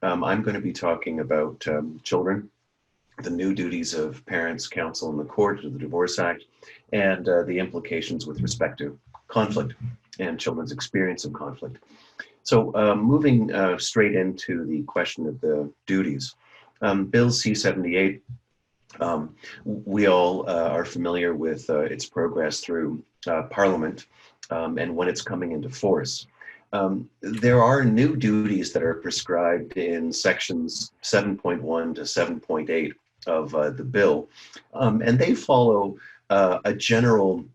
I'm going to be talking about children, the new duties of parents, counsel, and the court of the Divorce Act, and the implications with respect to conflict and children's experience of conflict. So moving straight into the question of the duties. Bill C-78, we all are familiar with its progress through Parliament and when it's coming into force. There are new duties that are prescribed in sections 7.1 to 7.8 of the bill, and they follow a general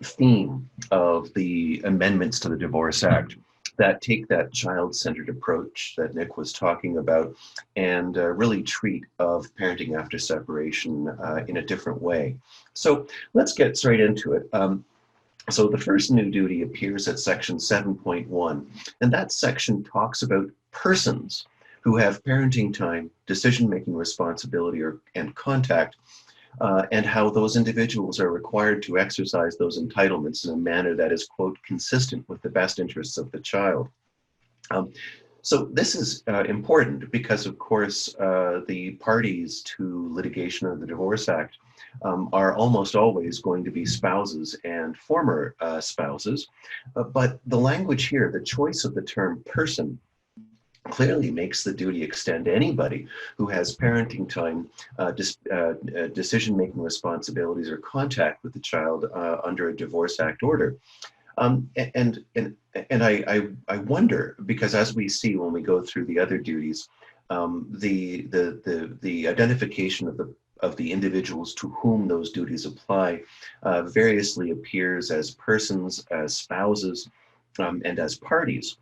theme of the amendments to the Divorce Act that take that child-centered approach that Nick was talking about and really treat of parenting after separation in a different way. So let's get straight into it. So the first new duty appears at section 7.1, and that section talks about persons who have parenting time, decision-making responsibility, and contact, and how those individuals are required to exercise those entitlements in a manner that is, quote, consistent with the best interests of the child. So this is important because, of course, the parties to litigation of the Divorce Act are almost always going to be spouses and former spouses. But the language here, the choice of the term person, clearly makes the duty extend to anybody who has parenting time, decision-making responsibilities, or contact with the child under a Divorce Act order. And I wonder, because as we see when we go through the other duties, the identification of the individuals to whom those duties apply variously appears as persons, as spouses, and as parties.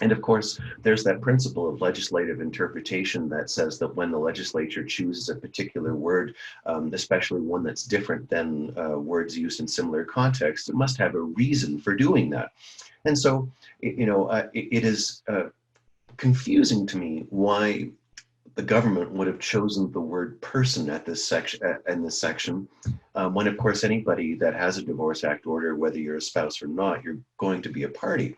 And of course, there's that principle of legislative interpretation that says that when the legislature chooses a particular word, especially one that's different than words used in similar contexts, it must have a reason for doing that. And so, it is confusing to me why the government would have chosen the word person at this section, when of course anybody that has a Divorce Act order, whether you're a spouse or not, you're going to be a party.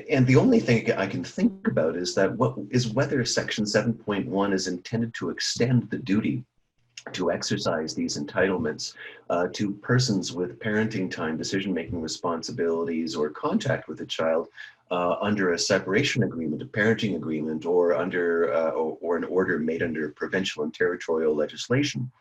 And the only thing I can think about is that whether section 7.1 is intended to extend the duty to exercise these entitlements to persons with parenting time, decision-making responsibilities, or contact with the child under a separation agreement, a parenting agreement, or under or an order made under provincial and territorial legislation.